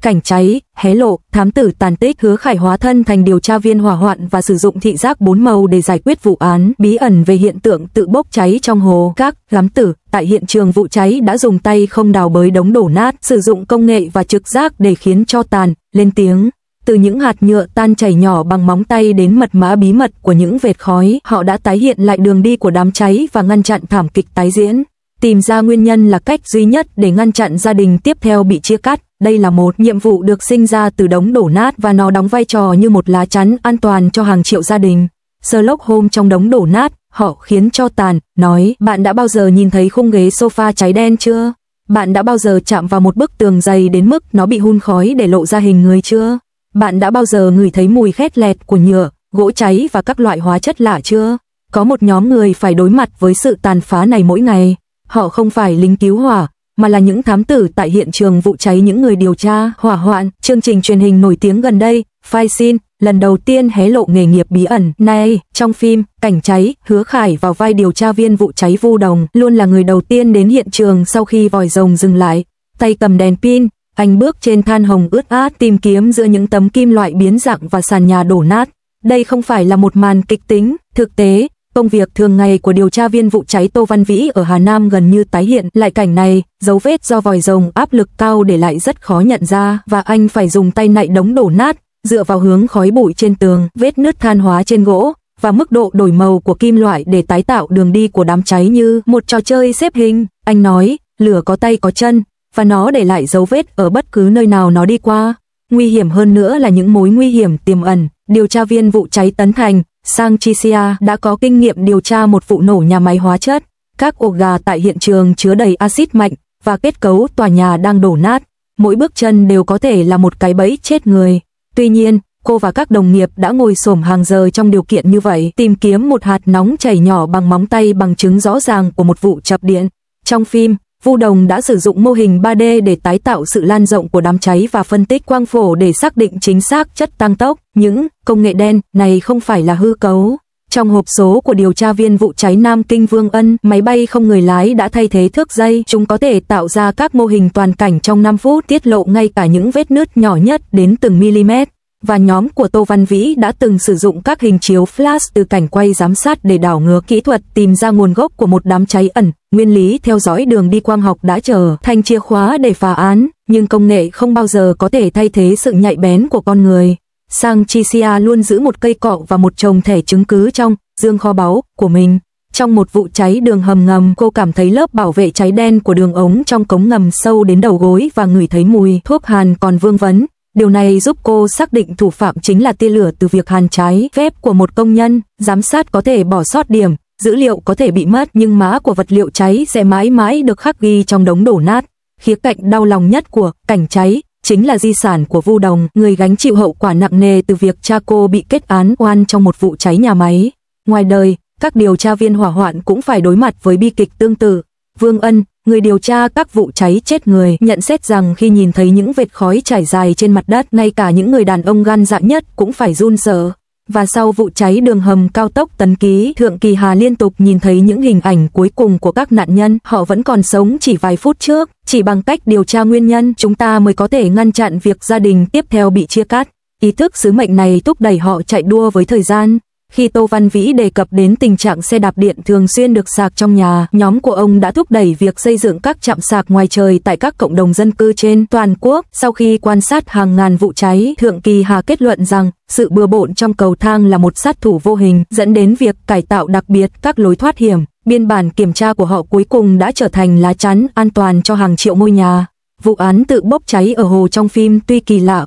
cảnh cháy, hé lộ, thám tử tàn tích Hứa Khải hóa thân thành điều tra viên hỏa hoạn và sử dụng thị giác 4 màu để giải quyết vụ án bí ẩn về hiện tượng tự bốc cháy trong hồ. Các thám tử tại hiện trường vụ cháy đã dùng tay không đào bới đống đổ nát, sử dụng công nghệ và trực giác để khiến tro tàn lên tiếng. Từ những hạt nhựa tan chảy nhỏ bằng móng tay đến mật mã bí mật của những vệt khói, họ đã tái hiện lại đường đi của đám cháy và ngăn chặn thảm kịch tái diễn. Tìm ra nguyên nhân là cách duy nhất để ngăn chặn gia đình tiếp theo bị chia cắt. Đây là một nhiệm vụ được sinh ra từ đống đổ nát và nó đóng vai trò như một lá chắn an toàn cho hàng triệu gia đình. Sherlock Holmes trong đống đổ nát, họ khiến tro tàn, nói, bạn đã bao giờ nhìn thấy khung ghế sofa cháy đen chưa? Bạn đã bao giờ chạm vào một bức tường dày đến mức nó bị hun khói để lộ ra hình người chưa? Bạn đã bao giờ ngửi thấy mùi khét lẹt của nhựa, gỗ cháy và các loại hóa chất lạ chưa? Có một nhóm người phải đối mặt với sự tàn phá này mỗi ngày. Họ không phải lính cứu hỏa, mà là những thám tử tại hiện trường vụ cháy, những người điều tra hỏa hoạn. Chương trình truyền hình nổi tiếng gần đây, File Scene, lần đầu tiên hé lộ nghề nghiệp bí ẩn này. Trong phim Cảnh cháy, Hứa Khải vào vai điều tra viên vụ cháy Vu Đồng, luôn là người đầu tiên đến hiện trường sau khi vòi rồng dừng lại. Tay cầm đèn pin, anh bước trên than hồng ướt át tìm kiếm giữa những tấm kim loại biến dạng và sàn nhà đổ nát. Đây không phải là một màn kịch tính, thực tế, công việc thường ngày của điều tra viên vụ cháy Tô Văn Vĩ ở Hà Nam gần như tái hiện lại cảnh này. Dấu vết do vòi rồng áp lực cao để lại rất khó nhận ra, và anh phải dùng tay nạy đống đổ nát, dựa vào hướng khói bụi trên tường, vết nứt than hóa trên gỗ và mức độ đổi màu của kim loại để tái tạo đường đi của đám cháy như một trò chơi xếp hình. Anh nói, lửa có tay có chân, và nó để lại dấu vết ở bất cứ nơi nào nó đi qua. Nguy hiểm hơn nữa là những mối nguy hiểm tiềm ẩn. Điều tra viên vụ cháy Tấn Thành, Sang Chisia đã có kinh nghiệm điều tra một vụ nổ nhà máy hóa chất. Các ổ gà tại hiện trường chứa đầy axit mạnh và kết cấu tòa nhà đang đổ nát. Mỗi bước chân đều có thể là một cái bẫy chết người. Tuy nhiên, cô và các đồng nghiệp đã ngồi xổm hàng giờ trong điều kiện như vậy, tìm kiếm một hạt nóng chảy nhỏ bằng móng tay, bằng chứng rõ ràng của một vụ chập điện. Trong phim, Vu Đồng đã sử dụng mô hình 3D để tái tạo sự lan rộng của đám cháy và phân tích quang phổ để xác định chính xác chất tăng tốc. Những công nghệ đen này không phải là hư cấu. Trong hộp số của điều tra viên vụ cháy Nam Kinh Vương Ân, máy bay không người lái đã thay thế thước dây. Chúng có thể tạo ra các mô hình toàn cảnh trong 5 phút, tiết lộ ngay cả những vết nứt nhỏ nhất đến từng mm. Và nhóm của Tô Văn Vĩ đã từng sử dụng các hình chiếu flash từ cảnh quay giám sát để đảo ngược kỹ thuật tìm ra nguồn gốc của một đám cháy ẩn. Nguyên lý theo dõi đường đi quang học đã trở thành chìa khóa để phá án, nhưng công nghệ không bao giờ có thể thay thế sự nhạy bén của con người. Sang Chisia luôn giữ một cây cọ và một chồng thẻ chứng cứ trong dương kho báu của mình. Trong một vụ cháy đường hầm ngầm, cô cảm thấy lớp bảo vệ cháy đen của đường ống trong cống ngầm sâu đến đầu gối và ngửi thấy mùi thuốc hàn còn vương vấn. Điều này giúp cô xác định thủ phạm chính là tia lửa từ việc hàn trái phép của một công nhân. Giám sát có thể bỏ sót điểm, dữ liệu có thể bị mất, nhưng mã của vật liệu cháy sẽ mãi mãi được khắc ghi trong đống đổ nát. Khía cạnh đau lòng nhất của Cảnh cháy chính là di sản của Vu Đồng, người gánh chịu hậu quả nặng nề từ việc cha cô bị kết án oan trong một vụ cháy nhà máy. Ngoài đời, các điều tra viên hỏa hoạn cũng phải đối mặt với bi kịch tương tự. Vương Ân, người điều tra các vụ cháy chết người, nhận xét rằng khi nhìn thấy những vệt khói trải dài trên mặt đất, ngay cả những người đàn ông gan dạ nhất cũng phải run sợ. Và sau vụ cháy đường hầm cao tốc Tấn Ký, Thượng Kỳ Hà liên tục nhìn thấy những hình ảnh cuối cùng của các nạn nhân. Họ vẫn còn sống chỉ vài phút trước. Chỉ bằng cách điều tra nguyên nhân, chúng ta mới có thể ngăn chặn việc gia đình tiếp theo bị chia cắt. Ý thức sứ mệnh này thúc đẩy họ chạy đua với thời gian. Khi Tô Văn Vĩ đề cập đến tình trạng xe đạp điện thường xuyên được sạc trong nhà, nhóm của ông đã thúc đẩy việc xây dựng các trạm sạc ngoài trời tại các cộng đồng dân cư trên toàn quốc. Sau khi quan sát hàng ngàn vụ cháy, Thượng Kỳ Hà kết luận rằng sự bừa bộn trong cầu thang là một sát thủ vô hình, dẫn đến việc cải tạo đặc biệt các lối thoát hiểm. Biên bản kiểm tra của họ cuối cùng đã trở thành lá chắn an toàn cho hàng triệu ngôi nhà. Vụ án tự bốc cháy ở hồ trong phim tuy kỳ lạ,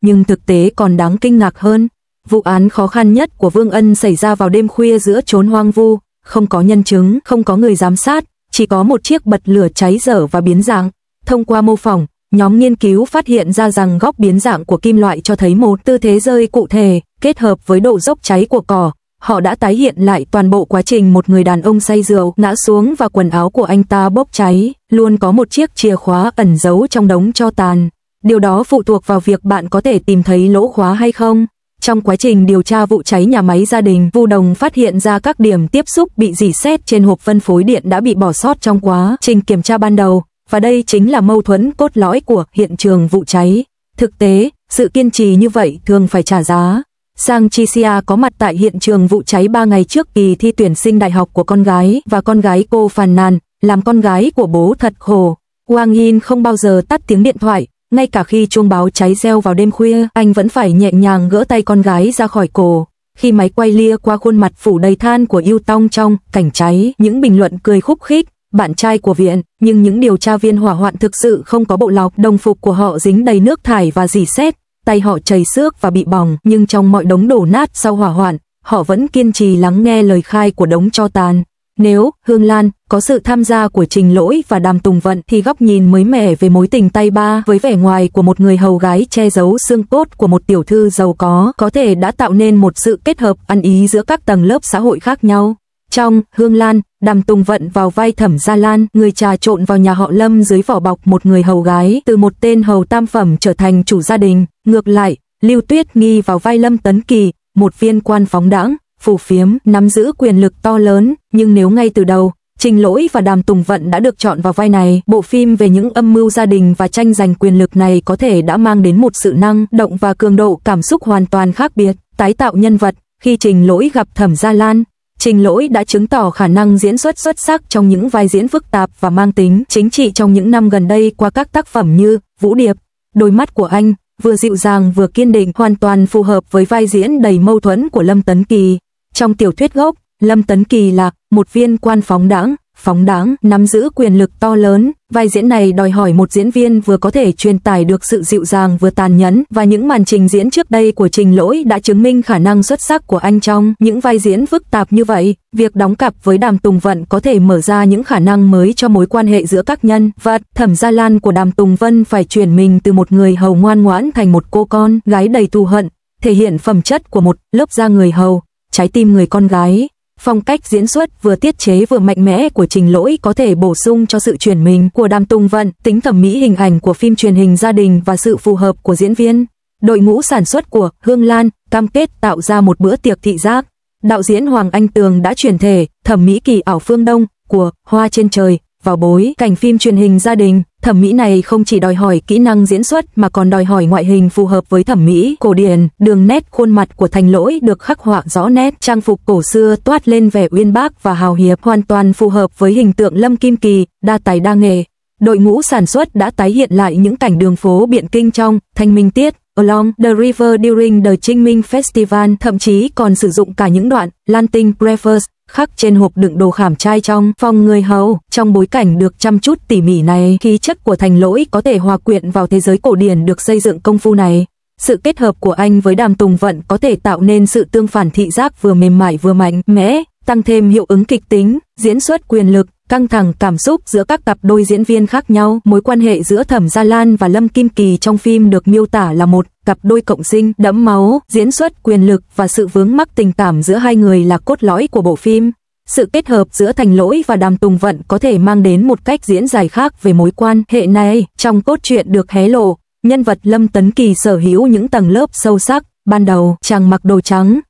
nhưng thực tế còn đáng kinh ngạc hơn. Vụ án khó khăn nhất của Vương Ân xảy ra vào đêm khuya giữa chốn hoang vu, không có nhân chứng, không có người giám sát, chỉ có một chiếc bật lửa cháy dở và biến dạng. Thông qua mô phỏng, nhóm nghiên cứu phát hiện ra rằng góc biến dạng của kim loại cho thấy một tư thế rơi cụ thể, kết hợp với độ dốc cháy của cỏ. Họ đã tái hiện lại toàn bộ quá trình một người đàn ông say rượu ngã xuống và quần áo của anh ta bốc cháy. Luôn có một chiếc chìa khóa ẩn giấu trong đống tro tàn. Điều đó phụ thuộc vào việc bạn có thể tìm thấy lỗ khóa hay không. Trong quá trình điều tra vụ cháy nhà máy gia đình, Vu Đồng phát hiện ra các điểm tiếp xúc bị rỉ sét trên hộp phân phối điện đã bị bỏ sót trong quá trình kiểm tra ban đầu. và đây chính là mâu thuẫn cốt lõi của hiện trường vụ cháy. Thực tế, sự kiên trì như vậy thường phải trả giá. Sang Tricia có mặt tại hiện trường vụ cháy 3 ngày trước kỳ thi tuyển sinh đại học của con gái, và con gái cô phàn nàn, làm con gái của bố thật khổ. Wang Yin không bao giờ tắt tiếng điện thoại, ngay cả khi chuông báo cháy reo vào đêm khuya, anh vẫn phải nhẹ nhàng gỡ tay con gái ra khỏi cổ. Khi máy quay lia qua khuôn mặt phủ đầy than của Yu Tong trong cảnh cháy, những bình luận cười khúc khích, bạn trai của viện, nhưng những điều tra viên hỏa hoạn thực sự không có bộ lọc, đồng phục của họ dính đầy nước thải và rỉ sét, tay họ chảy xước và bị bỏng, nhưng trong mọi đống đổ nát sau hỏa hoạn, họ vẫn kiên trì lắng nghe lời khai của đống tro tàn. Nếu Hương Lan có sự tham gia của Trình Lỗi và Đàm Tùng Vận thì góc nhìn mới mẻ về mối tình tay ba với vẻ ngoài của một người hầu gái che giấu xương cốt của một tiểu thư giàu có thể đã tạo nên một sự kết hợp ăn ý giữa các tầng lớp xã hội khác nhau. Trong Hương Lan, Đàm Tùng Vận vào vai Thẩm Gia Lan, người trà trộn vào nhà họ Lâm dưới vỏ bọc một người hầu gái, từ một tên hầu tam phẩm trở thành chủ gia đình. Ngược lại, Lưu Tuyết Nghi vào vai Lâm Tấn Kỳ, một viên quan phóng đãng, phù phiếm, nắm giữ quyền lực to lớn, nhưng nếu ngay từ đầu, Trình Lỗi và Đàm Tùng Vận đã được chọn vào vai này, bộ phim về những âm mưu gia đình và tranh giành quyền lực này có thể đã mang đến một sự năng động và cường độ cảm xúc hoàn toàn khác biệt. Tái tạo nhân vật, khi Trình Lỗi gặp Thẩm Gia Lan, Trình Lỗi đã chứng tỏ khả năng diễn xuất xuất sắc trong những vai diễn phức tạp và mang tính chính trị trong những năm gần đây qua các tác phẩm như Vũ Điệp. Đôi mắt của anh, vừa dịu dàng vừa kiên định, hoàn toàn phù hợp với vai diễn đầy mâu thuẫn của Lâm Tấn Kỳ. Trong tiểu thuyết gốc, Lâm Tấn Kỳ là một viên quan phóng đãng, nắm giữ quyền lực to lớn. Vai diễn này đòi hỏi một diễn viên vừa có thể truyền tải được sự dịu dàng vừa tàn nhẫn, và những màn trình diễn trước đây của Trình Lỗi đã chứng minh khả năng xuất sắc của anh trong những vai diễn phức tạp như vậy. Việc đóng cặp với Đàm Tùng Vận có thể mở ra những khả năng mới cho mối quan hệ giữa các nhân vật. Thẩm Gia Lan của Đàm Tùng Vân phải chuyển mình từ một người hầu ngoan ngoãn thành một cô con gái đầy thù hận, thể hiện phẩm chất của một lớp da người hầu, trái tim người con gái. Phong cách diễn xuất vừa tiết chế vừa mạnh mẽ của Trình Lỗi có thể bổ sung cho sự chuyển mình của Đàm Tùng Vận, tính thẩm mỹ hình ảnh của phim truyền hình gia đình và sự phù hợp của diễn viên. Đội ngũ sản xuất của Hương Lan cam kết tạo ra một bữa tiệc thị giác. Đạo diễn Hoàng Anh Tường đã chuyển thể thẩm mỹ kỳ ảo phương Đông của Hoa trên trời vào bối cảnh phim truyền hình gia đình. Thẩm mỹ này không chỉ đòi hỏi kỹ năng diễn xuất mà còn đòi hỏi ngoại hình phù hợp với thẩm mỹ cổ điển. Đường nét khuôn mặt của Thành Lỗi được khắc họa rõ nét, trang phục cổ xưa toát lên vẻ uyên bác và hào hiệp, hoàn toàn phù hợp với hình tượng Lâm Kim Kỳ, đa tài đa nghệ. Đội ngũ sản xuất đã tái hiện lại những cảnh đường phố Biện Kinh trong Thanh Minh Tiết, Along the River during the Trinh Minh Festival, thậm chí còn sử dụng cả những đoạn Lan Tinh Prefers khắc trên hộp đựng đồ khảm trai trong phòng người hầu. Trong bối cảnh được chăm chút tỉ mỉ này, khí chất của Thành Lỗi có thể hòa quyện vào thế giới cổ điển được xây dựng công phu này. Sự kết hợp của anh với Đàm Tùng Vận có thể tạo nên sự tương phản thị giác vừa mềm mại vừa mạnh mẽ, tăng thêm hiệu ứng kịch tính, diễn xuất quyền lực, căng thẳng cảm xúc giữa các cặp đôi diễn viên khác nhau. Mối quan hệ giữa Thẩm Gia Lan và Lâm Kim Kỳ trong phim được miêu tả là một cặp đôi cộng sinh đẫm máu, diễn xuất quyền lực và sự vướng mắc tình cảm giữa hai người là cốt lõi của bộ phim. Sự kết hợp giữa Thành Lỗi và Đàm Tùng Vận có thể mang đến một cách diễn giải khác về mối quan hệ này. Trong cốt truyện được hé lộ, nhân vật Lâm Tấn Kỳ sở hữu những tầng lớp sâu sắc. Ban đầu, chàng mặc đồ trắng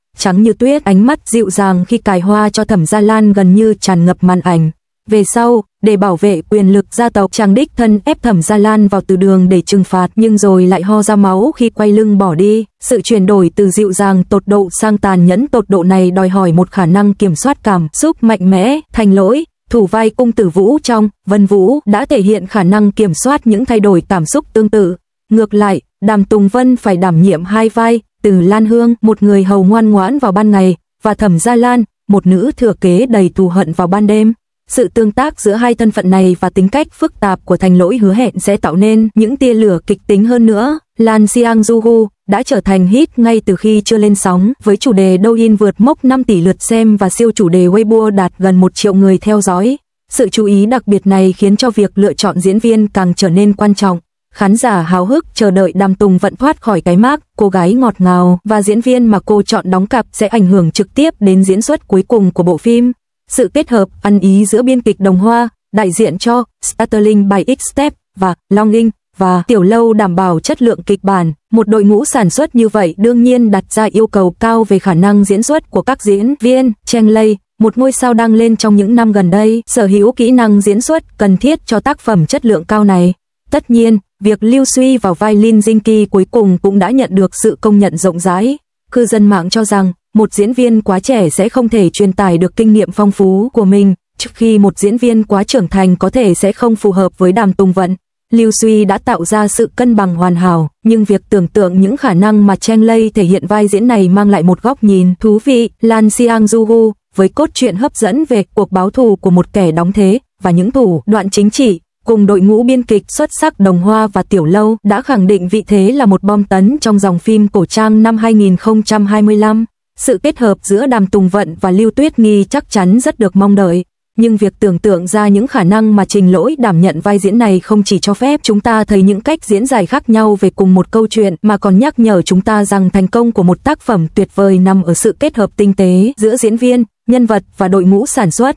như tuyết, ánh mắt dịu dàng khi cài hoa cho Thẩm Gia Lan gần như tràn ngập màn ảnh. Về sau, để bảo vệ quyền lực gia tộc, chàng đích thân ép Thẩm Gia Lan vào từ đường để trừng phạt, nhưng rồi lại ho ra máu khi quay lưng bỏ đi. Sự chuyển đổi từ dịu dàng tột độ sang tàn nhẫn tột độ này đòi hỏi một khả năng kiểm soát cảm xúc mạnh mẽ. Thành Lỗi, thủ vai Cung Tử Vũ trong Vân Vũ, đã thể hiện khả năng kiểm soát những thay đổi cảm xúc tương tự. Ngược lại, Đàm Tùng Vân phải đảm nhiệm hai vai, Từ Lan Hương, một người hầu ngoan ngoãn vào ban ngày, và Thẩm Gia Lan, một nữ thừa kế đầy thù hận vào ban đêm. Sự tương tác giữa hai thân phận này và tính cách phức tạp của Thành Lỗi hứa hẹn sẽ tạo nên những tia lửa kịch tính hơn nữa. Lan Xiang Juhu đã trở thành hit ngay từ khi chưa lên sóng, với chủ đề Douyin vượt mốc 5 tỷ lượt xem và siêu chủ đề Weibo đạt gần 1 triệu người theo dõi. Sự chú ý đặc biệt này khiến cho việc lựa chọn diễn viên càng trở nên quan trọng. Khán giả háo hức chờ đợi Đàm Tùng Vận thoát khỏi cái mác cô gái ngọt ngào, và diễn viên mà cô chọn đóng cặp sẽ ảnh hưởng trực tiếp đến diễn xuất cuối cùng của bộ phim. Sự kết hợp ăn ý giữa biên kịch Đồng Hoa, đại diện cho Startling by X-Step và Longing và Tiểu Lâu đảm bảo chất lượng kịch bản. Một đội ngũ sản xuất như vậy đương nhiên đặt ra yêu cầu cao về khả năng diễn xuất của các diễn viên. Cheng Lei, một ngôi sao đang lên trong những năm gần đây, sở hữu kỹ năng diễn xuất cần thiết cho tác phẩm chất lượng cao này. Tất nhiên, việc Lưu Suy vào vai Lin Jinky cuối cùng cũng đã nhận được sự công nhận rộng rãi. Cư dân mạng cho rằng, một diễn viên quá trẻ sẽ không thể truyền tải được kinh nghiệm phong phú của mình, trước khi một diễn viên quá trưởng thành có thể sẽ không phù hợp với Đàm Tùng Vận. Lưu Suy đã tạo ra sự cân bằng hoàn hảo, nhưng việc tưởng tượng những khả năng mà Cheng Lei thể hiện vai diễn này mang lại một góc nhìn thú vị. Lan Xiang Juhu, với cốt truyện hấp dẫn về cuộc báo thù của một kẻ đóng thế và những thủ đoạn chính trị, cùng đội ngũ biên kịch xuất sắc Đồng Hoa và Tiểu Lâu đã khẳng định vị thế là một bom tấn trong dòng phim cổ trang năm 2025. Sự kết hợp giữa Đàm Tùng Vận và Lưu Tuyết Nghi chắc chắn rất được mong đợi. Nhưng việc tưởng tượng ra những khả năng mà Trình Lỗi đảm nhận vai diễn này không chỉ cho phép chúng ta thấy những cách diễn giải khác nhau về cùng một câu chuyện mà còn nhắc nhở chúng ta rằng thành công của một tác phẩm tuyệt vời nằm ở sự kết hợp tinh tế giữa diễn viên, nhân vật và đội ngũ sản xuất.